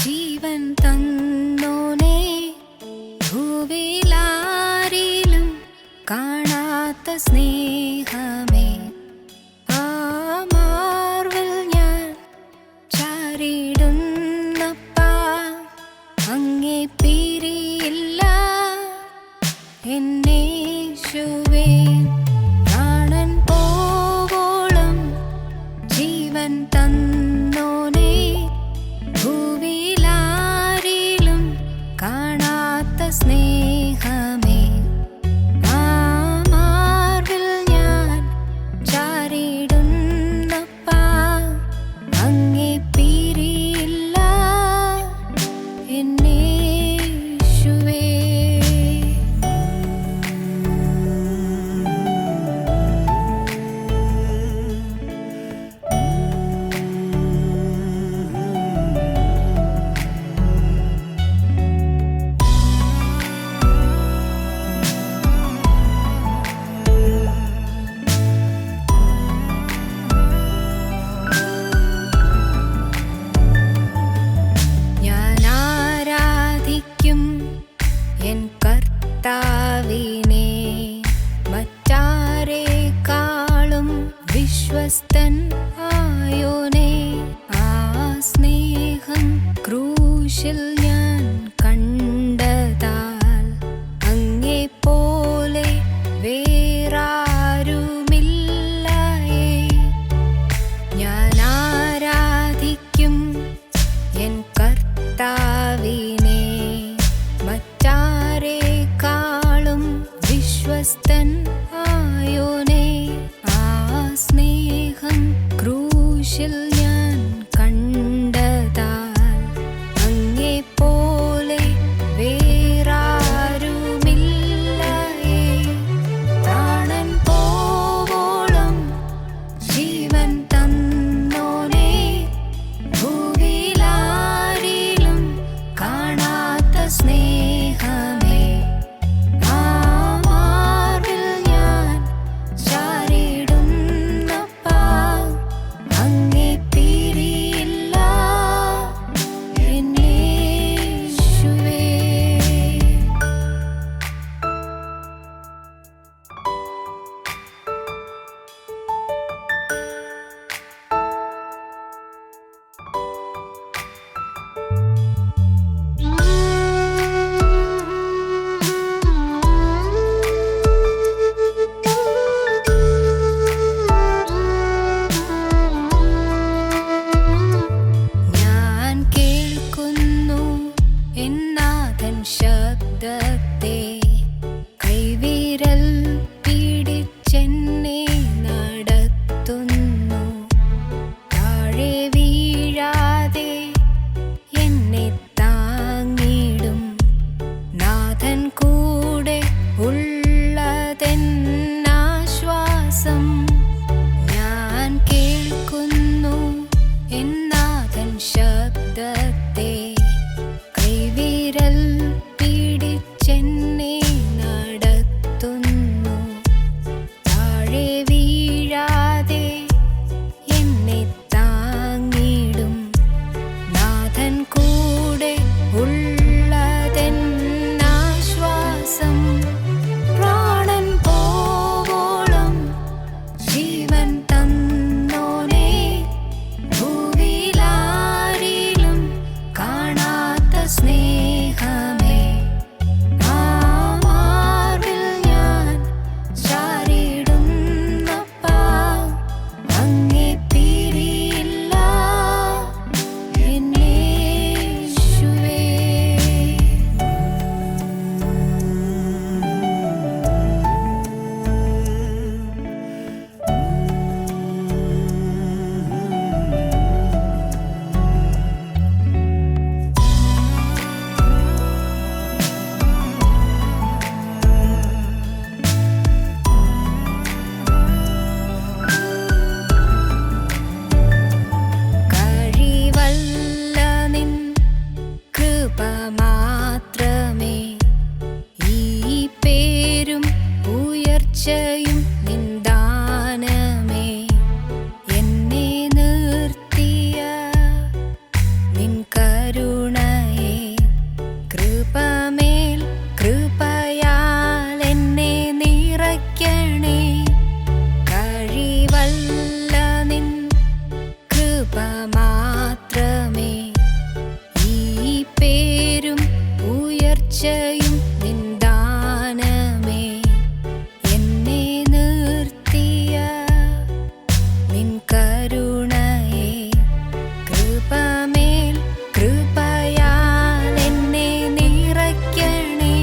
ജീവൻ തന്നോനേ, ഭൂവിലാരിലും കാണാത്ത സ്നേഹമേ, ആ മാർവിൽ ഞാൻ ചാരിടുന്നപ്പാ, അങ്ങേ പിരിയില്ല എന്നേശുവേ. പ്രാണൻ പോവോളം ജീവൻ തന്നോനേ, ഭൂവിലാരിലും കാണാത്ത സ്നേഹമേ, ആ മാർവിൽ ഞാൻ ചാരിടുന്നപ്പാ, അങ്ങേ പിരിയില്ല എന്നേശുവേ. എൻ കർത്താവിനെ മറ്റാരേക്കാളും വിശ്വസ്തൻ ആയോനേ, ആ സ്നേഹം ക്രൂശിൽ ഞാൻ കണ്ടതാൽ അങ്ങേ പോലെ വേറാരുമില്ലയേ. ഞാൻ ആരാധിക്കും എൻ കർത്താവിനെ മറ്റാരേക്കാളും വിശ്വസ്തൻ ആയോനേ, ആ സ്നേഹം ക്രൂശിൽ ഞാൻ കണ്ടതാൽ അങ്ങേ പോലെ വേറാരുമില്ലയേ. പ്രാണൻ പോവോളം ജീവൻ തന്നോനേ, ഭൂവിലാരിലും കാണാത്ത സ്നേഹമേ, ആ മാർവിൽ ഞാൻ ചാരിടുന്നപ്പാ, അങ്ങേ പിരിയില്ല എന്നേശുവേ. ഞാൻ കേൾക്കുന്നു എന്നാഥൻ ശബ്ദത്തെ, കൈവിരൽ പിടിച്ചെന്നെ നടത്തുന്നു. താഴെ വീഴാതെ എന്നെ താങ്ങിടും നാഥൻ, കൂടെ ഉള്ളതെന്നാശ്വാസം. ഞാൻ കേൾക്കുന്നു എന്നാഥൻ ശബ്ദത്തെ, കൈവിരൽ പിടിച്ചെന്നെ നടത്തുന്നു. താഴെ വീഴാതെ എന്നെ താങ്ങിടും നാഥൻ, കൂടെ ഉള്ളതെന്നാശ്വാസം. പ്രാണൻ പോവോളം ജീവൻ തന്നോനേ, ഭൂവിലാരിലും കാണാത്ത സ്നേഹമേ, ആ മാർവിൽ ഞാൻ ചാരിടുന്നപ്പാ, അങ്ങേ പിരിയില്ല എന്നേശുവേ. കഴിവല്ല നിൻ കൃപ മാത്രമേ, ഈ പേരും ഉയർച്ചയും നിന്ദാനമേ. എന്നെ നിർത്തിയ നിൻ കരുണ ഉയർച്ചയും നിന്ദാനമേ. എന്നെ നിർത്തിയ നിൻ കരുണയെ കൃപമേൽ കൃപയാൽ എന്നെ നിറയ്ക്കണേ.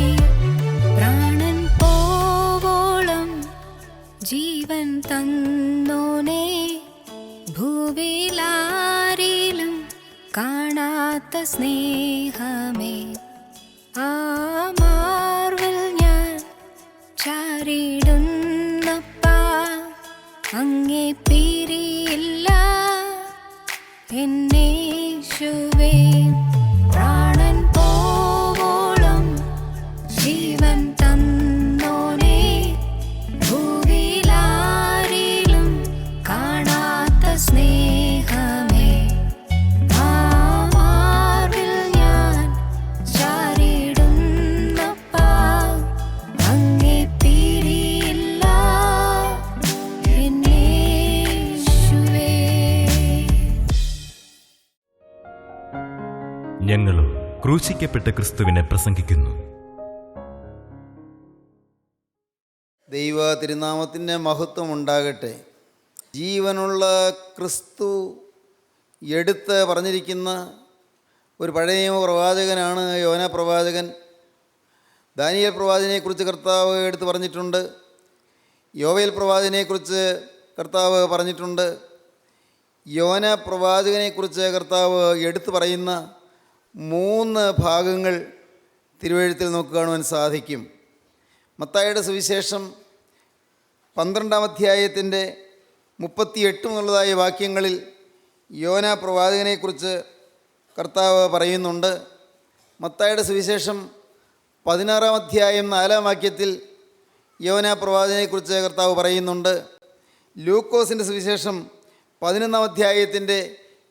പ്രാണൻ പോവോളം ജീവൻ തന്നോനേ, ഭൂവിലാരിലും കാണാത്ത സ്നേഹമേ. ആ മാർവിൽ ഞാൻ ചാരിടുന്നപ്പാ, അങ്ങേ പിരിയില്ല എന്നേശുവേ. പ്രാണൻ പോവോളം ജീവൻ തന്നോനേ, ഭൂവിലാരിലും കാണാത്ത സ്നേഹമേ. ആ മാർവിൽ ഞാൻ ചാരിടുന്നപ്പാ, അങ്ങേ പിരിയില്ല എന്നേശുവേ. ഞങ്ങളും ക്രൂശിക്കപ്പെട്ട ക്രിസ്തുവിനെ പ്രസംഗിക്കുന്നു. ദൈവ തിരുനാമത്തിൻ്റെ മഹത്വം ഉണ്ടാകട്ടെ. ജീവനുള്ള ക്രിസ്തു എടുത്ത് പറഞ്ഞിരിക്കുന്ന ഒരു പഴയ നിയമ പ്രവാചകനാണ് യോന പ്രവാചകൻ. ദാനിയേൽ പ്രവാചകനെക്കുറിച്ച് കർത്താവ് എടുത്ത് പറഞ്ഞിട്ടുണ്ട്. യോവേൽ പ്രവാചകനെക്കുറിച്ച് കർത്താവ് പറഞ്ഞിട്ടുണ്ട്. യോന പ്രവാചകനെക്കുറിച്ച് കർത്താവ് എടുത്തു പറയുന്ന 3 ഭാഗങ്ങൾ തിരുവെഴുത്തിൽ നമുക്ക് കാണുവാൻ സാധിക്കും. മത്തായിയുടെ സുവിശേഷം 12-ാം അധ്യായത്തിൻ്റെ 38 മുതലുള്ളതായ വാക്യങ്ങളിൽ യോന പ്രവാചകനെക്കുറിച്ച് കർത്താവ് പറയുന്നുണ്ട്. മത്തായിയുടെ സുവിശേഷം 16-ാം അധ്യായം 4-ാം വാക്യത്തിൽ യോന പ്രവാചകനെക്കുറിച്ച് കർത്താവ് പറയുന്നുണ്ട്. ലൂക്കോസിൻ്റെ സുവിശേഷം 11-ാം അധ്യായത്തിൻ്റെ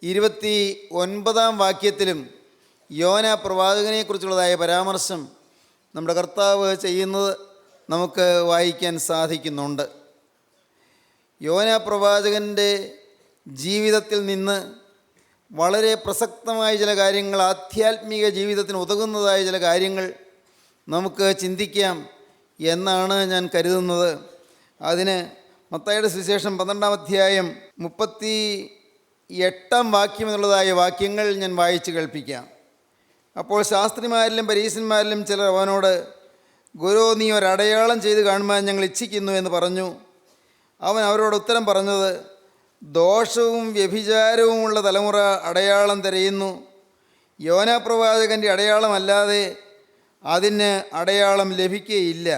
29-ാം വാക്യത്തിലും യോന പ്രവാചകനെക്കുറിച്ചുള്ളതായ പരാമർശം നമ്മുടെ കർത്താവ് ചെയ്യുന്നത് നമുക്ക് വായിക്കാൻ സാധിക്കുന്നുണ്ട്. യോന പ്രവാചകൻ്റെ ജീവിതത്തിൽ നിന്ന് വളരെ പ്രസക്തമായ ചില കാര്യങ്ങൾ, ആധ്യാത്മിക ജീവിതത്തിന് ഉതകുന്നതായ ചില കാര്യങ്ങൾ നമുക്ക് ചിന്തിക്കാം എന്നാണ് ഞാൻ കരുതുന്നത്. അതിന് മത്തായിയുടെ സുവിശേഷം 12-ാം അധ്യായം 38-ാം വാക്യം എന്നുള്ളതായ വാക്യങ്ങൾ ഞാൻ വായിച്ച് കേൾപ്പിക്കാം. അപ്പോൾ ശാസ്ത്രിമാരിലും പരീശന്മാരിലും ചിലർ അവനോട്, ഗുരു, നീ ഒരടയാളം ചെയ്ത് കാണുവാൻ ഞങ്ങൾ ഇച്ഛിക്കുന്നു എന്ന് പറഞ്ഞു. അവൻ അവരോട് ഉത്തരം പറഞ്ഞത്, ദോഷവും വ്യഭിചാരവുമുള്ള തലമുറ അടയാളം തിരയുന്നു. യോന പ്രവാചകൻ്റെ അടയാളമല്ലാതെ അതിന് അടയാളം ലഭിക്കുകയില്ല.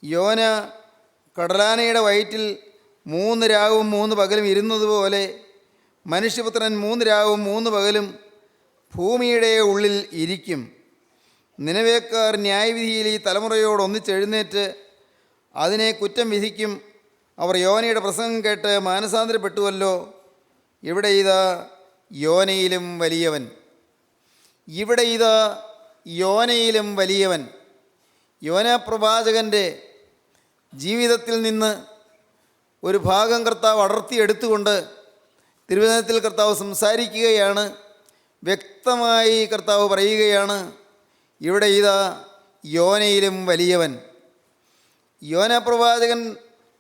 യോന കടലാനയുടെ വയറ്റിൽ 3 രാവും 3 പകലും ഇരുന്നതുപോലെ മനുഷ്യപുത്രൻ 3 രാവും 3 പകലും ഭൂമിയുടെ ഉള്ളിൽ ഇരിക്കും. നിനവേക്കാർ ന്യായവിധിയിൽ ഈ തലമുറയോട് ഒന്നിച്ചെഴുന്നേറ്റ് അതിനെ കുറ്റം വിധിക്കും. അവർ യോനയുടെ പ്രസംഗം കേട്ട് മാനസാന്തരപ്പെട്ടുവല്ലോ. ഇവിടെ ഇതാ യോനയിലും വലിയവൻ, ഇവിടെ ഇതാ യോനയിലും വലിയവൻ. യോന പ്രവാചകൻ്റെ ജീവിതത്തിൽ നിന്ന് ഒരു ഭാഗം കർത്താവ് അടർത്തിയെടുത്തുകൊണ്ട് തിരുവചനത്തിൽ കർത്താവ് സംസാരിക്കുകയാണ്. വ്യക്തമായി കർത്താവ് പറയുകയാണ്, ഇവിടെ ഇതാ യോനയിലും വലിയവൻ. യോന പ്രവാചകൻ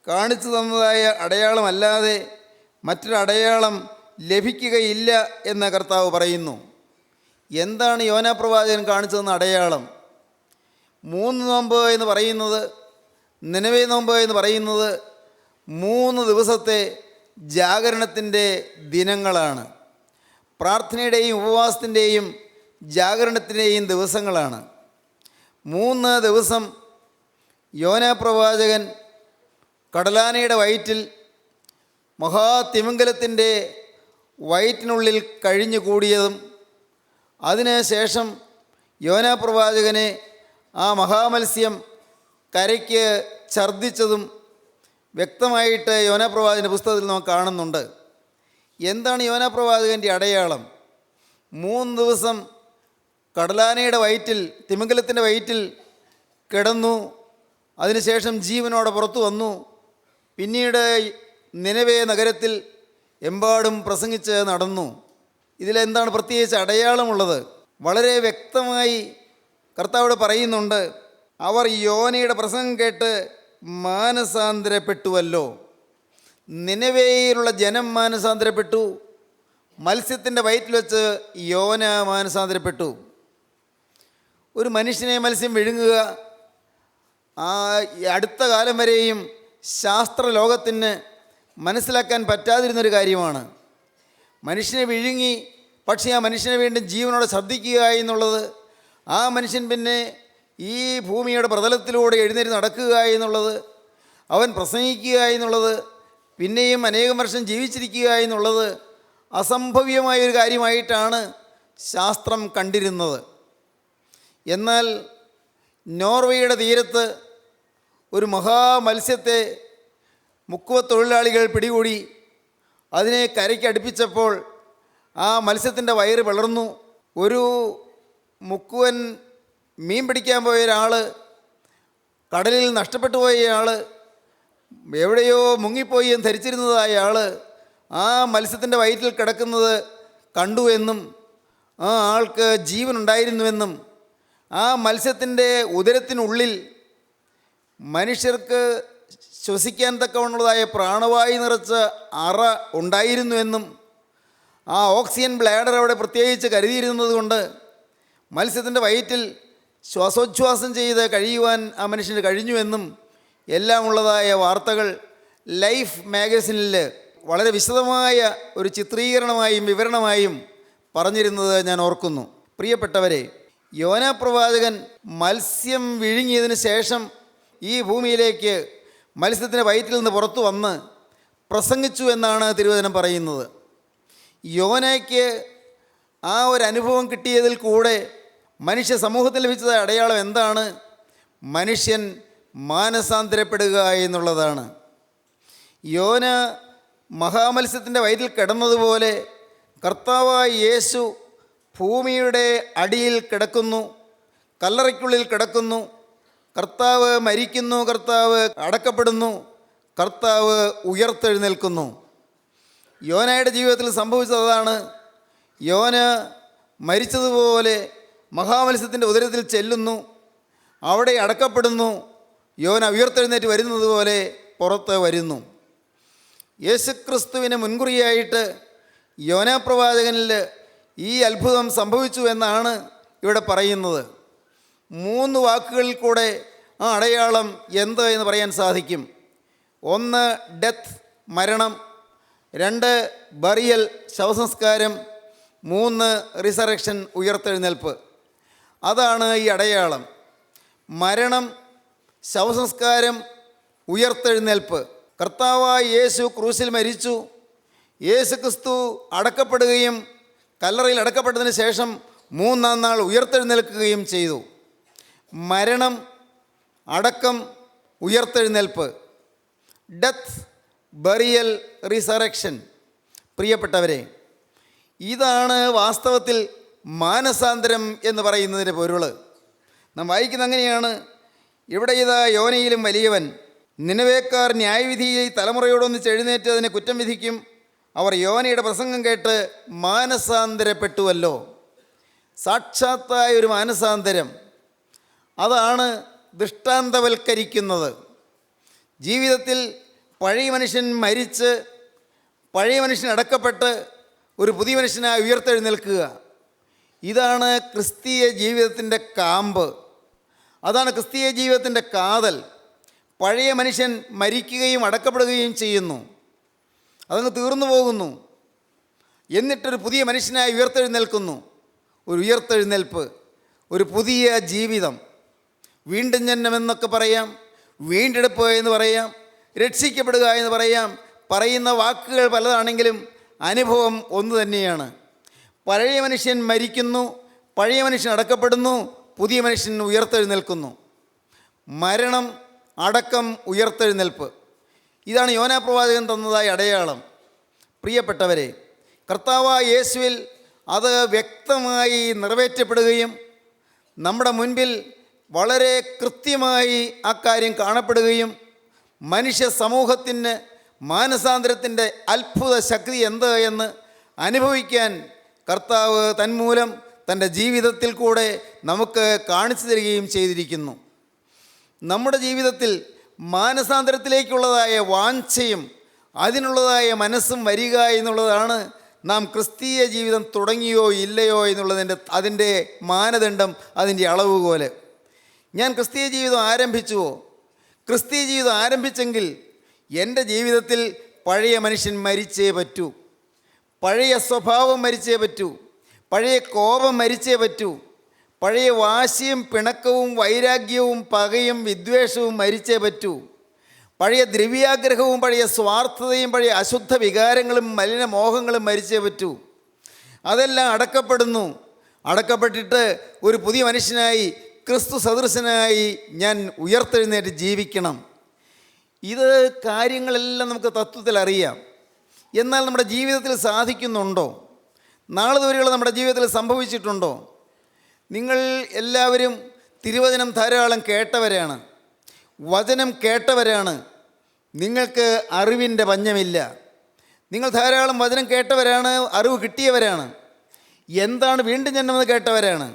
കാണിച്ചു തന്നതായ അടയാളമല്ലാതെ മറ്റൊരു അടയാളം ലഭിക്കുകയില്ല എന്ന് കർത്താവ് പറയുന്നു. എന്താണ് യോന പ്രവാചകൻ കാണിച്ചു തന്ന അടയാളം? 3 നോമ്പ് എന്ന് പറയുന്നത്, നിനവേ നോമ്പ് എന്ന് പറയുന്നത് 3 ദിവസത്തെ ജാഗരണത്തിൻ്റെ ദിനങ്ങളാണ്. പ്രാർത്ഥനയുടെയും ഉപവാസത്തിൻ്റെയും ജാഗരണത്തിൻ്റെയും ദിവസങ്ങളാണ്. 3 ദിവസം യോന പ്രവാചകൻ കടലാനയുടെ വയറ്റിൽ, മഹാതിമിംഗലത്തിൻ്റെ വയറ്റിനുള്ളിൽ കഴിഞ്ഞു കൂടിയതും അതിനുശേഷം യോന പ്രവാചകനെ ആ മഹാമത്സ്യം കരയ്ക്ക് ഛർദ്ദിച്ചതും വ്യക്തമായിട്ട് യോന പ്രവാചകൻ്റെ പുസ്തകത്തിൽ നമുക്ക് കാണുന്നുണ്ട്. എന്താണ് യോന പ്രവാചകൻ്റെ അടയാളം? 3 ദിവസം കടലാനയുടെ വയറ്റിൽ, തിമിംഗലത്തിൻ്റെ വയറ്റിൽ കിടന്നു. അതിനുശേഷം ജീവനോടെ പുറത്തു വന്നു. പിന്നീട് നിനവേ നഗരത്തിൽ എമ്പാടും പ്രസംഗിച്ച് നടന്നു. ഇതിലെന്താണ് പ്രത്യേകിച്ച് അടയാളമുള്ളത്? വളരെ വ്യക്തമായി കർത്താവോട് പറയുന്നുണ്ട്, അവർ യോനയുടെ പ്രസംഗം കേട്ട് മാനസാന്തരപ്പെട്ടുവല്ലോ. നിനവേയിലുള്ള ജനം മാനസാന്തരപ്പെട്ടു, മത്സ്യത്തിൻ്റെ വയറ്റിൽ വെച്ച് യോന മാനസാന്തരപ്പെട്ടു. ഒരു മനുഷ്യനെ മത്സ്യം വിഴുങ്ങുക അടുത്ത കാലം വരെയും ശാസ്ത്രലോകത്തിന് മനസ്സിലാക്കാൻ പറ്റാതിരുന്നൊരു കാര്യമാണ്. മനുഷ്യനെ വിഴുങ്ങി, പക്ഷേ ആ മനുഷ്യനെ വീണ്ടും ജീവനോടെ ശ്രദ്ധിക്കുക എന്നുള്ളത്, ആ മനുഷ്യൻ പിന്നെ ഈ ഭൂമിയുടെ പ്രതലത്തിലൂടെ എഴുന്നേറ്റ് നടക്കുക എന്നുള്ളത്, അവൻ പ്രസംഗിക്കുക എന്നുള്ളത്, പിന്നെയും അനേകം വർഷം ജീവിച്ചിരിക്കുക എന്നുള്ളത് അസംഭവ്യമായൊരു കാര്യമായിട്ടാണ് ശാസ്ത്രം കണ്ടിരുന്നത്. എന്നാൽ നോർവേയുടെ തീരത്ത് ഒരു മഹാമത്സ്യത്തെ മുക്കുവ തൊഴിലാളികൾ പിടികൂടി അതിനെ കരയ്ക്ക് അടുപ്പിച്ചപ്പോൾ ആ മത്സ്യത്തിൻ്റെ വയറ് വളർന്നു. ഒരു മുക്കുവൻ മീൻ പിടിക്കാൻ പോയ ഒരാൾ, കടലിൽ നഷ്ടപ്പെട്ടു പോയ ആൾ, എവിടെയോ മുങ്ങിപ്പോയി എന്ന് ധരിച്ചിരുന്നതായ ആൾ ആ മത്സ്യത്തിൻ്റെ വയറ്റിൽ കിടക്കുന്നത് കണ്ടു എന്നും ആ ആൾക്ക് ജീവനുണ്ടായിരുന്നുവെന്നും ആ മത്സ്യത്തിൻ്റെ ഉദരത്തിനുള്ളിൽ മനുഷ്യർക്ക് ശ്വസിക്കാൻ തക്കവണ്ണുള്ളതായ പ്രാണവായു നിറച്ച അറ ഉണ്ടായിരുന്നുവെന്നും ആ ഓക്സിജൻ ബ്ലാഡർ അവിടെ പ്രത്യേകിച്ച് കരുതിയിരുന്നത് കൊണ്ട് മത്സ്യത്തിൻ്റെ വയറ്റിൽ ശ്വാസോച്ഛ്വാസം ചെയ്ത് കഴിയുവാൻ ആ മനുഷ്യന് കഴിഞ്ഞുവെന്നും എല്ലാം ഉള്ളതായ വാർത്തകൾ ലൈഫ് മാഗസിനിൽ വളരെ വിശദമായ ഒരു ചിത്രീകരണമായും വിവരണമായും പറഞ്ഞിരുന്നത് ഞാൻ ഓർക്കുന്നു. പ്രിയപ്പെട്ടവരെ, യോനാ പ്രവാചകൻ മത്സ്യം വിഴുങ്ങിയതിന് ശേഷം ഈ ഭൂമിയിലേക്ക് മത്സ്യത്തിൻ്റെ വയറ്റിൽ നിന്ന് പുറത്തു വന്ന് പ്രസംഗിച്ചു എന്നാണ് തിരുവചനം പറയുന്നത്. യോനയ്ക്ക് ആ ഒരു അനുഭവം കിട്ടിയതിൽ കൂടെ മനുഷ്യ സമൂഹത്തിൽ ലഭിച്ചതായ അടയാളം എന്താണ്? മനുഷ്യൻ മാനസാന്തരപ്പെടുക എന്നുള്ളതാണ്. യോന മഹാമത്സ്യത്തിൻ്റെ വയറ്റിൽ കിടന്നതുപോലെ കർത്താവായ യേശു ഭൂമിയുടെ അടിയിൽ കിടക്കുന്നു, കല്ലറയ്ക്കുള്ളിൽ കിടക്കുന്നു. കർത്താവ് മരിക്കുന്നു, കർത്താവ് അടക്കപ്പെടുന്നു, കർത്താവ് ഉയർത്തെഴുന്നേൽക്കുന്നു. യോനയുടെ ജീവിതത്തിൽ സംഭവിച്ചതാണ്. യോന മരിച്ചതുപോലെ മഹാമത്സ്യത്തിൻ്റെ ഉദരത്തിൽ ചെല്ലുന്നു, അവിടെ അടക്കപ്പെടുന്നു. യോന ഉയർത്തെഴുന്നേറ്റ് വരുന്നത് പോലെ പുറത്ത് വരുന്നു. യേശുക്രിസ്തുവിന് മുൻകുറിയായിട്ട് യോനാ പ്രവാചകനിൽ ഈ അത്ഭുതം സംഭവിച്ചു എന്നാണ് ഇവിടെ പറയുന്നത്. 3 വാക്കുകളിൽ കൂടെ ആ അടയാളം എന്ത് എന്ന് പറയാൻ സാധിക്കും. 1 ഡെത്ത്, മരണം. 2 ബറിയൽ, ശവസംസ്കാരം. 3 റിസറക്ഷൻ, ഉയർത്തെഴുന്നേൽപ്പ്. അതാണ് ഈ അടയാളം. മരണം, ശവസംസ്കാരം, ഉയർത്തെഴുന്നേൽപ്പ്. കർത്താവായ യേശു ക്രൂശിൽ മരിച്ചു. യേശു ക്രിസ്തു അടക്കപ്പെടുകയും കല്ലറയിൽ അടക്കപ്പെട്ടതിന് ശേഷം 3-ാം നാൾ ഉയർത്തെഴുന്നേൽക്കുകയും ചെയ്തു. മരണം, അടക്കം, ഉയർത്തെഴുന്നേൽപ്പ്. Death, burial, resurrection. പ്രിയപ്പെട്ടവരെ, ഇതാണ് വാസ്തവത്തിൽ മാനസാന്തരം എന്ന് പറയുന്നതിൻ്റെ പൊരുൾ. നാം വായിക്കുന്നത് അങ്ങനെയാണ്. ഇവിടെ ഇതാ യോനയിലും വലിയവൻ, നിനവേക്കാർ ന്യായവിധിയിൽ തലമുറയോടൊന്നിച്ച് എഴുന്നേറ്റ് അതിനെ കുറ്റം വിധിക്കും. അവർ യോനയുടെ പ്രസംഗം കേട്ട് മാനസാന്തരപ്പെട്ടുവല്ലോ. സാക്ഷാത്തായ ഒരു മാനസാന്തരം, അതാണ് ദൃഷ്ടാന്തവൽക്കരിക്കുന്നത്. ജീവിതത്തിൽ പഴയ മനുഷ്യൻ മരിച്ച് പഴയ മനുഷ്യൻ അടക്കപ്പെട്ട് ഒരു പുതിയ മനുഷ്യനായി ഉയർത്തെഴുന്നേൽക്കുക. ഇതാണ് ക്രിസ്തീയ ജീവിതത്തിൻ്റെ കാമ്പ്, അതാണ് ക്രിസ്തീയ ജീവിതത്തിൻ്റെ കാതൽ. പഴയ മനുഷ്യൻ മരിക്കുകയും അടക്കപ്പെടുകയും ചെയ്യുന്നു, അതങ്ങ് തീർന്നു പോകുന്നു. എന്നിട്ടൊരു പുതിയ മനുഷ്യനായി ഉയർത്തെഴുന്നേൽക്കുന്നു. ഒരു ഉയർത്തെഴുന്നേൽപ്പ്, ഒരു പുതിയ ജീവിതം. വീണ്ടും ജന്മം എന്നൊക്കെ പറയാം, വീണ്ടെടുപ്പ് എന്ന് പറയാം, രക്ഷിക്കപ്പെടുക എന്ന് പറയാം. പറയുന്ന വാക്കുകൾ പലതാണെങ്കിലും അനുഭവം ഒന്ന് തന്നെയാണ്. പഴയ മനുഷ്യൻ മരിക്കുന്നു, പഴയ മനുഷ്യൻ അടക്കപ്പെടുന്നു, പുതിയ മനുഷ്യൻ ഉയർത്തെഴുന്നേൽക്കുന്നു. മരണം, അടക്കം, ഉയർത്തെഴുന്നേൽപ്പ്. ഇതാണ് യോനാ പ്രവാചകൻ തന്നതായ അടയാളം. പ്രിയപ്പെട്ടവരെ, കർത്താവായ യേശുവിൽ അത് വ്യക്തമായി നിറവേറ്റപ്പെടുകയും നമ്മുടെ മുൻപിൽ വളരെ കൃത്യമായി ആ കാര്യം കാണപ്പെടുകയും മനുഷ്യ സമൂഹത്തിന് മാനസാന്തരത്തിൻ്റെ അത്ഭുത ശക്തി എന്ത് എന്ന് അനുഭവിക്കാൻ കർത്താവ് തന്മൂലം തൻ്റെ ജീവിതത്തിൽ കൂടെ നമുക്ക് കാണിച്ചു തരികയും ചെയ്തിരിക്കുന്നു. നമ്മുടെ ജീവിതത്തിൽ മാനസാന്തരത്തിലേക്കുള്ളതായ വാഞ്ഛയും അതിനുള്ളതായ മനസ്സും വരിക എന്നുള്ളതാണ് നാം ക്രിസ്തീയ ജീവിതം തുടങ്ങിയോ ഇല്ലയോ അതിൻ്റെ മാനദണ്ഡം, അതിൻ്റെ അളവുകോല്. ഞാൻ ക്രിസ്തീയ ജീവിതം ആരംഭിച്ചുവോ? ക്രിസ്തീയ ജീവിതം ആരംഭിച്ചെങ്കിൽ എൻ്റെ ജീവിതത്തിൽ പഴയ മനുഷ്യൻ മരിച്ചേ പറ്റൂ, പഴയ സ്വഭാവം മരിച്ചേ പറ്റൂ, പഴയ കോപം മരിച്ചേ പറ്റൂ, പഴയ വാശിയും പിണക്കവും വൈരാഗ്യവും പകയും വിദ്വേഷവും മരിച്ചേ പറ്റൂ, പഴയ ദ്രവ്യാഗ്രഹവും പഴയ സ്വാർത്ഥതയും പഴയ അശുദ്ധ വികാരങ്ങളും മലിനമോഹങ്ങളും മരിച്ചേ പറ്റൂ. അതെല്ലാം അടക്കപ്പെടുന്നു. അടക്കപ്പെട്ടിട്ട് ഒരു പുതിയ മനുഷ്യനായി ക്രിസ്തു സദൃശനായി ഞാൻ ഉയർത്തെഴുന്നേറ്റ് ജീവിക്കണം. ഇത് കാര്യങ്ങളെല്ലാം നമുക്ക് തത്വത്തിൽ അറിയാം. എന്നാൽ നമ്മുടെ ജീവിതത്തിൽ സാധിക്കുന്നുണ്ടോ? നാളിതുവരെയുള്ള നമ്മുടെ ജീവിതത്തിൽ സംഭവിച്ചിട്ടുണ്ടോ? നിങ്ങൾ എല്ലാവരും തിരുവചനം ധാരാളം കേട്ടവരാണ്, വചനം കേട്ടവരാണ്. നിങ്ങൾക്ക് അറിവിൻ്റെ പഞ്ഞമില്ല. നിങ്ങൾ ധാരാളം വചനം കേട്ടവരാണ്, അറിവ് കിട്ടിയവരാണ്. എന്താണ് വീണ്ടും ജന്മമെന്ന് കേട്ടവരാണ്,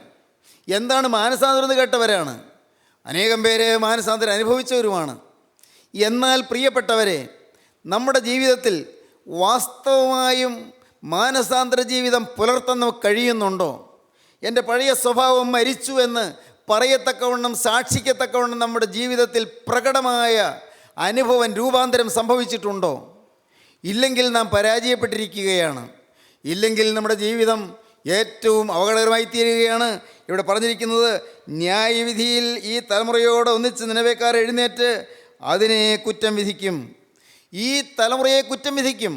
എന്താണ് മാനസാന്തരം എന്ന് കേട്ടവരാണ്. അനേകം പേര് മാനസാന്തരം അനുഭവിച്ചവരുമാണ്. എന്നാൽ പ്രിയപ്പെട്ടവരെ, നമ്മുടെ ജീവിതത്തിൽ വാസ്തവമായും മാനസാന്തര ജീവിതം പുലർത്താൻ നമുക്ക് കഴിയുന്നുണ്ടോ? എൻ്റെ പഴയ സ്വഭാവം മരിച്ചു എന്ന് പറയത്തക്കവണ്ണം, സാക്ഷിക്കത്തക്കവണ്ണം നമ്മുടെ ജീവിതത്തിൽ പ്രകടമായ അനുഭവം, രൂപാന്തരം സംഭവിച്ചിട്ടുണ്ടോ? ഇല്ലെങ്കിൽ നാം പരാജയപ്പെട്ടിരിക്കുകയാണ്. ഇല്ലെങ്കിൽ നമ്മുടെ ജീവിതം ഏറ്റവും അപകടകരമായി തീരുകയാണ്. ഇവിടെ പറഞ്ഞിരിക്കുന്നത്, ന്യായവിധിയിൽ ഈ തലമുറയോട് ഒന്നിച്ച് നിനവേക്കാർ എഴുന്നേറ്റ് അതിനെ കുറ്റം വിധിക്കും. ഈ തലമുറയെ കുറ്റം വിധിക്കും.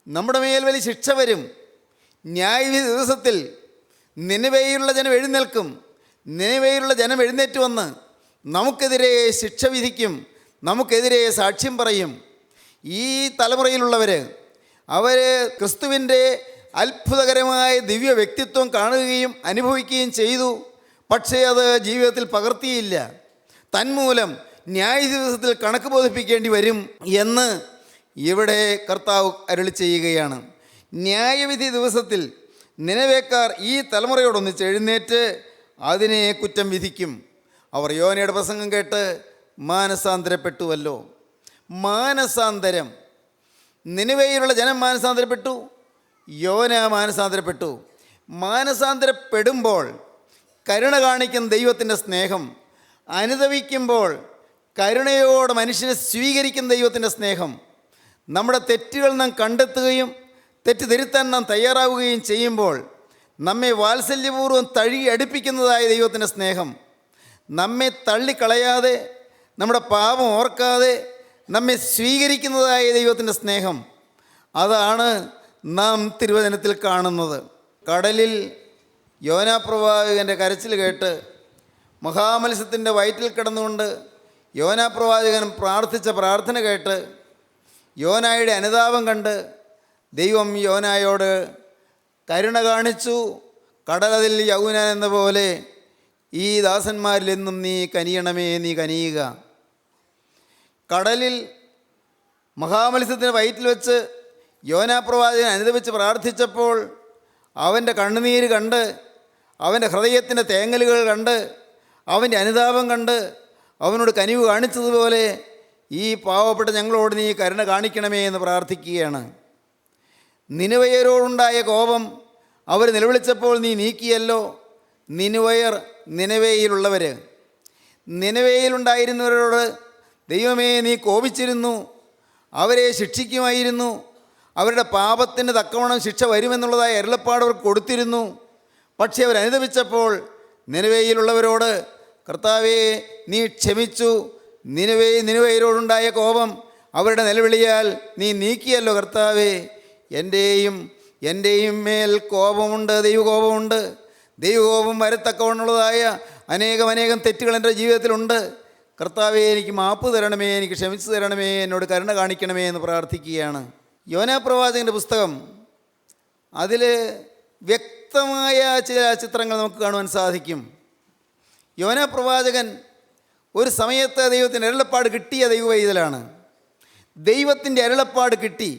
നമ്മുടെ മേൽ വലിയ ശിക്ഷ വരും. ന്യായവിധി ദിവസത്തിൽ നിനവേയിലുള്ള ജനം എഴുന്നേൽക്കും. നിനവേയിലുള്ള ജനം എഴുന്നേറ്റ് വന്ന് നമുക്കെതിരെ ശിക്ഷ വിധിക്കും, നമുക്കെതിരെ സാക്ഷ്യം പറയും. ഈ തലമുറയിലുള്ളവർ അവർ ക്രിസ്തുവിൻ്റെ അത്ഭുതകരമായ ദിവ്യ വ്യക്തിത്വം കാണുകയും അനുഭവിക്കുകയും ചെയ്തു. പക്ഷേ അത് ജീവിതത്തിൽ പകർത്തിയില്ല. തന്മൂലം ന്യായ ദിവസത്തിൽ കണക്ക് ബോധിപ്പിക്കേണ്ടി വരും എന്ന് ഇവിടെ കർത്താവ് അരുളി ചെയ്യുകയാണ്. ന്യായവിധി ദിവസത്തിൽ നിനവേക്കാർ ഈ തലമുറയോടൊന്നിച്ച് എഴുന്നേറ്റ് അതിനെ കുറ്റം വിധിക്കും. അവർ യോനയുടെ പ്രസംഗം കേട്ട് മാനസാന്തരപ്പെട്ടുവല്ലോ. മാനസാന്തരം, നിനവേയിലുള്ള ജനം മാനസാന്തരപ്പെട്ടു, യോന മാനസാന്തരപ്പെട്ടു. മാനസാന്തരപ്പെടുമ്പോൾ കരുണ കാണിക്കുന്ന ദൈവത്തിൻ്റെ സ്നേഹം, അനുതപിക്കുമ്പോൾ കരുണയോടെ മനുഷ്യനെ സ്വീകരിക്കുന്ന ദൈവത്തിൻ്റെ സ്നേഹം, നമ്മുടെ തെറ്റുകൾ നാം കണ്ടെത്തുകയും തെറ്റ് തിരുത്താൻ നാം തയ്യാറാവുകയും ചെയ്യുമ്പോൾ നമ്മെ വാത്സല്യപൂർവ്വം തഴുകി അടുപ്പിക്കുന്നതായ ദൈവത്തിൻ്റെ സ്നേഹം, നമ്മെ തള്ളിക്കളയാതെ, നമ്മുടെ പാപം ഓർക്കാതെ നമ്മെ സ്വീകരിക്കുന്നതായ ദൈവത്തിൻ്റെ സ്നേഹം, അതാണ് നാം തിരുവചനത്തിൽ കാണുന്നത്. കടലിൽ യോനാപ്രവാചകൻ്റെ കരച്ചിൽ കേട്ട് മഹാമത്സ്യത്തിൻ്റെ വയറ്റിൽ കിടന്നുകൊണ്ട് യോനാപ്രവാചകൻ പ്രാർത്ഥിച്ച പ്രാർത്ഥന കേട്ട് യോനായുടെ അനുതാപം കണ്ട് ദൈവം യോനായോട് കരുണ കാണിച്ചു. കടലതിൽ യൗവനൻ എന്ന പോലെ ഈ ദാസന്മാരിൽ എന്നും നീ കനിയണമേ, നീ കനിയുക. കടലിൽ മഹാമത്സ്യത്തിൻ്റെ വയറ്റിൽ വെച്ച് യോനാപ്രവാചകൻ അനുദപിച്ച് പ്രാർത്ഥിച്ചപ്പോൾ അവൻ്റെ കണ്ണുനീര് കണ്ട്, അവൻ്റെ ഹൃദയത്തിൻ്റെ തേങ്ങലുകൾ കണ്ട്, അവൻ്റെ അനുതാപം കണ്ട് അവനോട് കനിവ് കാണിച്ചതുപോലെ ഈ പാവപ്പെട്ട ഞങ്ങളോട് നീ കരുണ കാണിക്കണമേ എന്ന് പ്രാർത്ഥിക്കുകയാണ്. നിനവയരോടുണ്ടായ കോപം അവർ നിലവിളിച്ചപ്പോൾ നീ നീക്കിയല്ലോ. നിനുവയർ, നിനവേയിലുള്ളവർ, നിനവേയിലുണ്ടായിരുന്നവരോട് ദൈവമേ നീ കോപിച്ചിരുന്നു, അവരെ ശിക്ഷിക്കുമായിരുന്നു, അവരുടെ പാപത്തിന് തക്കവണ്ണം ശിക്ഷ വരുമെന്നുള്ളതായ അരുളപ്പാട് അവർ കൊടുത്തിരുന്നു. പക്ഷേ അവർ അനുദപിച്ചപ്പോൾ നിനവേയിലുള്ളവരോട് കർത്താവേ നീ ക്ഷമിച്ചു. നിനവേയരോടുണ്ടായ കോപം അവരുടെ നിലവിളിയാൽ നീ നീക്കിയല്ലോ കർത്താവേ. എൻ്റെയും മേൽ കോപമുണ്ട്, ദൈവകോപമുണ്ട്. ദൈവകോപം വരത്തക്കവണ്ണുള്ളതായ അനേകം തെറ്റുകൾ എൻ്റെ ജീവിതത്തിലുണ്ട്. കർത്താവേ എനിക്ക് മാപ്പ് തരണമേ, എനിക്ക് ക്ഷമിച്ചു തരണമേ, എന്നോട് കരുണ കാണിക്കണമേ എന്ന് പ്രാർത്ഥിക്കുകയാണ്. യോനാപ്രവാചകൻ്റെ പുസ്തകം, അതിൽ വ്യക്തമായ ചില ചിത്രങ്ങൾ നമുക്ക് കാണുവാൻ സാധിക്കും. യോനാപ്രവാചകൻ ഒരു സമയത്ത് ദൈവത്തിൻ്റെ അരുളപ്പാട് കിട്ടിയ ദൈവവൈതലാണ്. ദൈവത്തിൻ്റെ അരുളപ്പാട് കിട്ടി,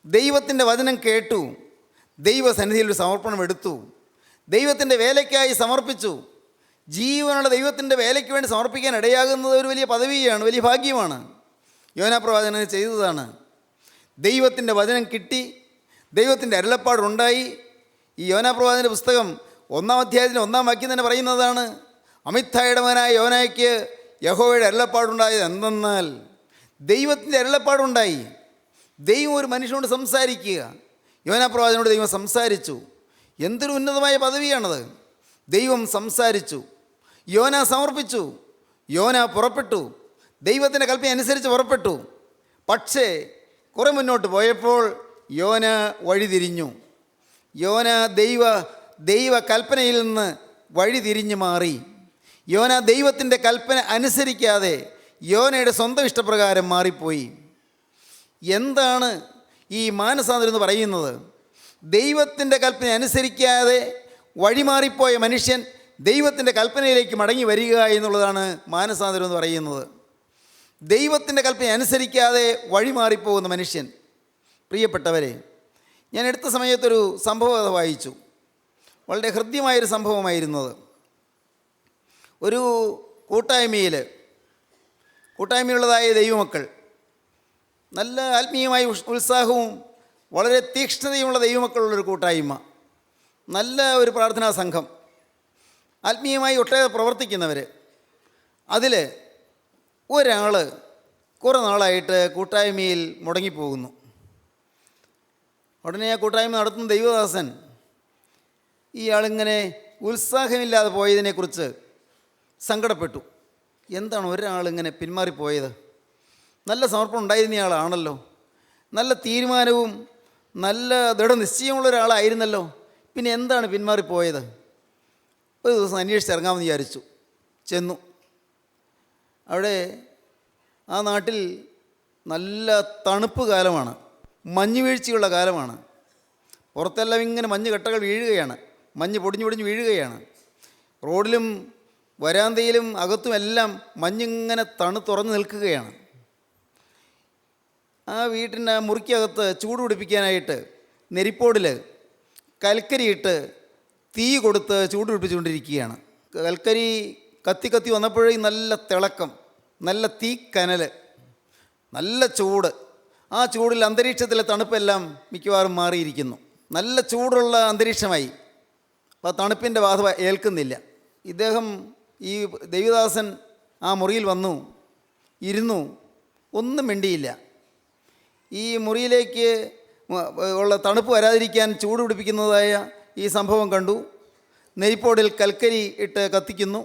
ദൈവത്തിൻ്റെ വചനം കേട്ടു, ദൈവസന്നിധിയിൽ ഒരു സമർപ്പണം എടുത്തു, ദൈവത്തിൻ്റെ വേലയ്ക്കായി സമർപ്പിച്ചു. ജീവനുള്ള ദൈവത്തിൻ്റെ വേലയ്ക്ക് വേണ്ടി സമർപ്പിക്കാൻ ഇടയാകുന്നത് ഒരു വലിയ പദവിയാണ്, വലിയ ഭാഗ്യമാണ്. യോനാ പ്രവാചകൻ ചെയ്തതാണ്. ദൈവത്തിൻ്റെ വചനം കിട്ടി, ദൈവത്തിൻ്റെ അരുളപ്പാടുണ്ടായി. ഈ യോനാ പ്രവാചകൻ്റെ പുസ്തകം 1-ാം അധ്യായത്തിൻ്റെ 1-ാം വാക്യം തന്നെ പറയുന്നതാണ്, അമിത്തായുടെ മകനായ യോനായ്ക്ക് യഹോവയുടെ അരുളപ്പാടുണ്ടായത് എന്തെന്നാൽ ദൈവത്തിൻ്റെ അരുളപ്പാടുണ്ടായി. ദൈവം ഒരു മനുഷ്യനോട് സംസാരിക്കുക. യോനാ പ്രവാചകനോട് ദൈവം സംസാരിച്ചു. എന്തൊരു ഉന്നതമായ പദവിയാണത്. ദൈവം സംസാരിച്ചു, യോന സമർപ്പിച്ചു, യോന പുറപ്പെട്ടു, ദൈവത്തിൻ്റെ കൽപ്പന അനുസരിച്ച് പുറപ്പെട്ടു. പക്ഷേ കുറെ മുന്നോട്ട് പോയപ്പോൾ യോന വഴിതിരിഞ്ഞു. യോന ദൈവ കൽപ്പനയിൽ നിന്ന് വഴിതിരിഞ്ഞു മാറി. യോന ദൈവത്തിൻ്റെ കൽപ്പന അനുസരിക്കാതെ യോനയുടെ സ്വന്തം ഇഷ്ടപ്രകാരം മാറിപ്പോയി. എന്താണ് ഈ മാനസാന്തരം എന്ന് പറയുന്നത്? ദൈവത്തിൻ്റെ കൽപ്പന അനുസരിക്കാതെ വഴിമാറിപ്പോയ മനുഷ്യൻ ദൈവത്തിൻ്റെ കൽപ്പനയിലേക്ക് മടങ്ങി വരിക എന്നുള്ളതാണ് മാനസാന്തരം എന്ന് പറയുന്നത്. ദൈവത്തിൻ്റെ കൽപ്പന അനുസരിക്കാതെ വഴിമാറിപ്പോകുന്ന മനുഷ്യൻ. പ്രിയപ്പെട്ടവരെ, ഞാൻ എടുത്ത സമയത്തൊരു സംഭവം വായിച്ചു. വളരെ ഹൃദ്യമായൊരു സംഭവമായിരുന്നത്. ഒരു കൂട്ടായ്മയുള്ളതായ ദൈവമക്കൾ, നല്ല ആത്മീയമായ ഉത്സാഹവും വളരെ തീക്ഷ്ണതയുമുള്ള ദൈവമക്കളുള്ളൊരു കൂട്ടായ്മ, നല്ല ഒരു പ്രാർത്ഥനാ സംഘം, ആത്മീയമായി ഒട്ടേറെ പ്രവർത്തിക്കുന്നവർ. അതിൽ ഒരാൾ കുറേ നാളായിട്ട് കൂട്ടായ്മയിൽ മുടങ്ങിപ്പോകുന്നു. ഉടനെ ആ കൂട്ടായ്മ നടത്തുന്ന ദൈവദാസൻ ഇയാളിങ്ങനെ ഉത്സാഹമില്ലാതെ പോയതിനെക്കുറിച്ച് സങ്കടപ്പെട്ടു. എന്താണ് ഒരാളിങ്ങനെ പിന്മാറിപ്പോയത്? നല്ല സമർപ്പണം ഉണ്ടായിരുന്നയാളാണല്ലോ, നല്ല തീരുമാനവും നല്ല ദൃഢനിശ്ചയമുള്ള ഒരാളായിരുന്നല്ലോ, പിന്നെ എന്താണ് പിന്മാറിപ്പോയത്? ഒരു ദിവസം അന്വേഷിച്ചിറങ്ങാമെന്ന് വിചാരിച്ചു. ചെന്നു. അവിടെ ആ നാട്ടിൽ നല്ല തണുപ്പ് കാലമാണ്, മഞ്ഞ് വീഴ്ചയുള്ള കാലമാണ്. പുറത്തെല്ലാം ഇങ്ങനെ മഞ്ഞ് കട്ടകൾ വീഴുകയാണ്, മഞ്ഞ് പൊടിഞ്ഞു വീഴുകയാണ്. റോഡിലും വരാന്തയിലും അകത്തുമെല്ലാം മഞ്ഞിങ്ങനെ തുറന്ന് നിൽക്കുകയാണ്. ആ വീട്ടിൻ്റെ മുറിക്കകത്ത് ചൂട് പിടിപ്പിക്കാനായിട്ട് നെരിപ്പോടിൽ കൽക്കരിയിട്ട് തീ കൊടുത്ത് ചൂട് പിടിപ്പിച്ചുകൊണ്ടിരിക്കുകയാണ്. കൽക്കരി കത്തി വന്നപ്പോഴേ നല്ല തിളക്കം, നല്ല തീക്കനൽ, നല്ല ചൂട്. ആ ചൂടിൽ അന്തരീക്ഷത്തിലെ തണുപ്പെല്ലാം മിക്കവാറും മാറിയിരിക്കുന്നു. നല്ല ചൂടുള്ള അന്തരീക്ഷമായി. അപ്പോൾ തണുപ്പിൻ്റെ ബാധ ഏൽക്കുന്നില്ല. ഇദ്ദേഹം, ഈ ദേവദാസൻ ആ മുറിയിൽ വന്നു ഇരുന്നു, ഒന്നും മിണ്ടിയില്ല. ഈ മുറിയിലേക്ക് ഉള്ള തണുപ്പ് വരാതിരിക്കാൻ ചൂട് പിടിപ്പിക്കുന്നതായ ഈ സംഭവം കണ്ടു. നെയ്പ്പോടിൽ കൽക്കരി ഇട്ട് കത്തിക്കുന്നു,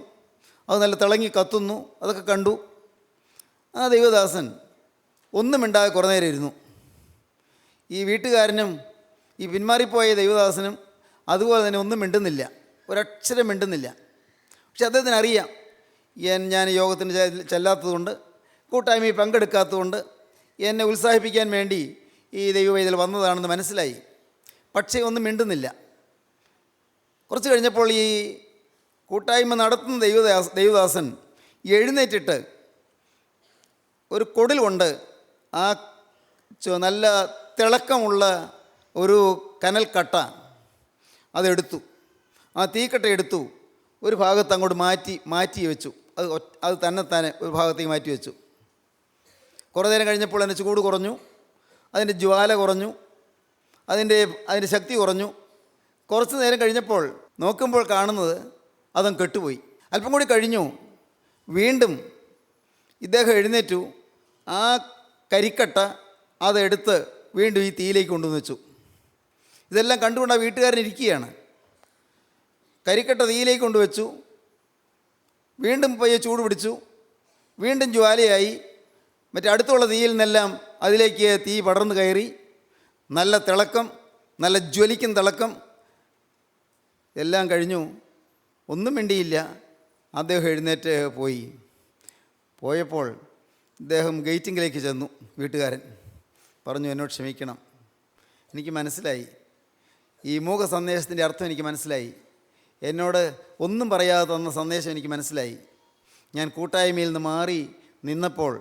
അത് നല്ല തിളങ്ങി കത്തുന്നു, അതൊക്കെ കണ്ടു. ആ ദൈവദാസൻ ഒന്നും മിണ്ടാതെ കുറേ നേരം ഇരുന്നു. ഈ വീട്ടുകാരനും ഈ പിന്മാറിപ്പോയ ദൈവദാസനും അതുപോലെ തന്നെ ഒന്നും മിണ്ടുന്നില്ല, ഒരക്ഷരം മിണ്ടുന്നില്ല. പക്ഷെ അദ്ദേഹത്തിന് അറിയാം, ഞാൻ യോഗത്തിന് ചെല്ലാത്തതുകൊണ്ട്, കൂട്ടായ്മയിൽ പങ്കെടുക്കാത്തതുകൊണ്ട് എന്നെ ഉത്സാഹിപ്പിക്കാൻ വേണ്ടി ഈ ദൈവവേദിയിൽ വന്നതാണെന്ന് മനസ്സിലായി. പക്ഷേ ഒന്നും മിണ്ടുന്നില്ല. കുറച്ച് കഴിഞ്ഞപ്പോൾ ഈ കൂട്ടായ്മ നടത്തുന്ന ദൈവദാസൻ എഴുന്നേറ്റിട്ട് ഒരു കൊടിൽ കൊണ്ട് ആ നല്ല തിളക്കമുള്ള ഒരു കനൽക്കട്ട അതെടുത്തു. ആ തീക്കട്ട എടുത്തു, ഒരു ഭാഗത്ത് അങ്ങോട്ട് മാറ്റി വെച്ചു. അത് തന്നെ ഒരു ഭാഗത്തേക്ക് മാറ്റി വെച്ചു. കുറേ നേരം കഴിഞ്ഞപ്പോൾ അതിൻ്റെ ചൂട് കുറഞ്ഞു, അതിൻ്റെ ജ്വാല കുറഞ്ഞു, അതിൻ്റെ ശക്തി കുറഞ്ഞു. കുറച്ച് നേരം കഴിഞ്ഞപ്പോൾ നോക്കുമ്പോൾ കാണുന്നത് അതും കെട്ടുപോയി. അല്പം കൂടി കഴിഞ്ഞു, വീണ്ടും ഇദ്ദേഹം എഴുന്നേറ്റു. ആ കരിക്കട്ട അതെടുത്ത് വീണ്ടും ഈ തീയിലേക്ക് കൊണ്ടുവന്ന് വെച്ചു. ഇതെല്ലാം കണ്ടുകൊണ്ട് ആ വീട്ടുകാരൻ ഇരിക്കുകയാണ്. കരിക്കട്ട തീയിലേക്ക് കൊണ്ടുവച്ചു, വീണ്ടും പയ്യെ ചൂട് പിടിച്ചു, വീണ്ടും ജ്വാലയായി. മറ്റേ അടുത്തുള്ള തീയിൽ നിന്നെല്ലാം അതിലേക്ക് തീ പടർന്നു കയറി. നല്ല തിളക്കം, നല്ല ജ്വലിക്കും തിളക്കം. എല്ലാം കഴിഞ്ഞു, ഒന്നും മിണ്ടിയില്ല. അദ്ദേഹം എഴുന്നേറ്റ് പോയപ്പോൾ ഇദ്ദേഹം ഗേറ്റിങ്ങിലേക്ക് ചെന്നു. വീട്ടുകാരൻ പറഞ്ഞു, എന്നോട് ക്ഷമിക്കണം, എനിക്ക് മനസ്സിലായി, ഈ മൂക സന്ദേശത്തിൻ്റെ അർത്ഥം എനിക്ക് മനസ്സിലായി, എന്നോട് ഒന്നും പറയാതെ തന്ന സന്ദേശം എനിക്ക് മനസ്സിലായി. ഞാൻ കൂട്ടായ്മയിൽ നിന്ന് മാറി നിന്നപ്പോൾ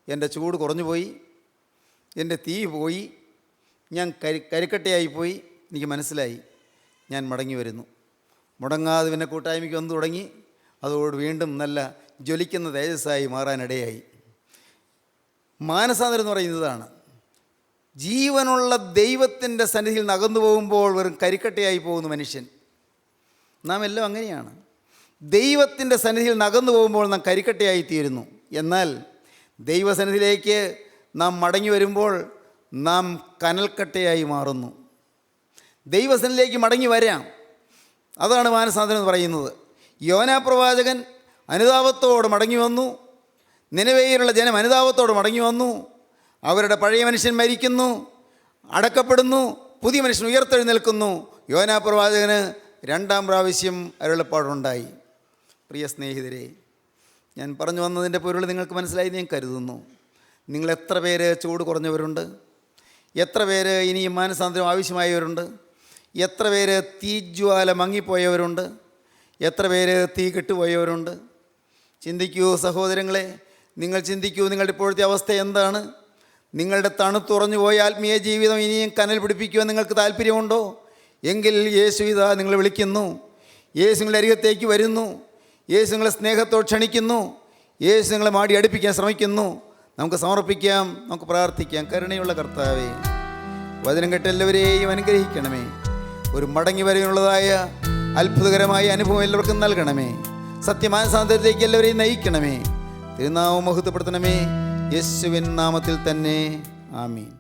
എൻ്റെ ചൂട് കുറഞ്ഞുപോയി, എൻ്റെ തീ പോയി, ഞാൻ കരിക്കട്ടയായിപ്പോയി, എനിക്ക് മനസ്സിലായി. ഞാൻ മടങ്ങി വരുന്നു. മുടങ്ങാതെ പിന്നെ കൂട്ടായ്മയ്ക്ക് വന്നു തുടങ്ങി. അതോട് വീണ്ടും നല്ല ജ്വലിക്കുന്ന തേജസ്സായി മാറാനിടയായി. മാനസാന്തരം എന്ന് പറയുന്നതാണ്. ജീവനുള്ള ദൈവത്തിൻ്റെ സന്നിധിയിൽ നിന്ന് അകന്നു പോകുമ്പോൾ വെറും കരിക്കട്ടയായി പോകുന്നു മനുഷ്യൻ. നാം എല്ലാം അങ്ങനെയാണ്. ദൈവത്തിൻ്റെ സന്നിധിയിൽ നിന്ന് അകന്നു പോകുമ്പോൾ നാം കരിക്കട്ടയായി തീരുന്നു. എന്നാൽ ദൈവസന്നിധിയിലേക്ക് നാം മടങ്ങി വരുമ്പോൾ നാം കനൽക്കട്ടയായി മാറുന്നു. ദൈവസന്നിധിയിലേക്ക് മടങ്ങി വരാം. അതാണ് മാനസാന്തരം എന്ന് പറയുന്നത്. യോനാ പ്രവാചകൻ അനുതാപത്തോടെ മടങ്ങി വന്നു. നിനവേയിലുള്ള ജനം അനുതാപത്തോടെ മടങ്ങി വന്നു. അവരുടെ പഴയ മനുഷ്യൻ മരിക്കുന്നു, അടക്കപ്പെടുന്നു, പുതിയ മനുഷ്യൻ ഉയർത്തെഴുന്നേൽക്കുന്നു. യോനാ പ്രവാചകന് രണ്ടാം പ്രാവശ്യം അരുളപ്പാടുണ്ടായി. പ്രിയ സ്നേഹിതരെ, ഞാൻ പറഞ്ഞു വന്നതിൻ്റെ പൊരുൾ നിങ്ങൾക്ക് മനസ്സിലായി ഞാൻ കരുതുന്നു. നിങ്ങൾ എത്ര പേര് ചൂട് കുറഞ്ഞവരുണ്ട്? എത്ര പേര് ഇനിയും മാനസാന്തരം ആവശ്യമായവരുണ്ട്? എത്ര പേര് തീജ്വാല മങ്ങിപ്പോയവരുണ്ട്? എത്ര പേര് തീ കെട്ടുപോയവരുണ്ട്? ചിന്തിക്കൂ സഹോദരങ്ങളെ, നിങ്ങൾ ചിന്തിക്കൂ, നിങ്ങളുടെ ഇപ്പോഴത്തെ അവസ്ഥ എന്താണ്? നിങ്ങളുടെ തണുത്തുറഞ്ഞു പോയ ആത്മീയ ജീവിതം ഇനിയും കനൽ പിടിപ്പിക്കുവാൻ നിങ്ങൾക്ക് താല്പര്യമുണ്ടോ? എങ്കിൽ യേശു ഇതാ നിങ്ങളെ വിളിക്കുന്നു. യേശു നിങ്ങളുടെ അരികത്തേക്ക് വരുന്നു. യേശു നിങ്ങളെ സ്നേഹത്തോട് ക്ഷണിക്കുന്നു. യേശു നിങ്ങളെ മാടി അടുപ്പിക്കാൻ ശ്രമിക്കുന്നു. നമുക്ക് സമർപ്പിക്കാം, നമുക്ക് പ്രാർത്ഥിക്കാം. കരുണയുള്ള കർത്താവേ, വചനം കേട്ട എല്ലാവരെയും അനുഗ്രഹിക്കണമേ. ഒരു മടങ്ങി വരെയുള്ളതായ അത്ഭുതകരമായ അനുഭവം എല്ലാവർക്കും നൽകണമേ. സത്യമാനസാന്തരത്തിലേക്ക് എല്ലാവരെയും നയിക്കണമേ. തിരുനാമം മഹത്വപ്പെടുത്തണമേ. യേശുവിൻ നാമത്തിൽ തന്നെ. ആമീൻ.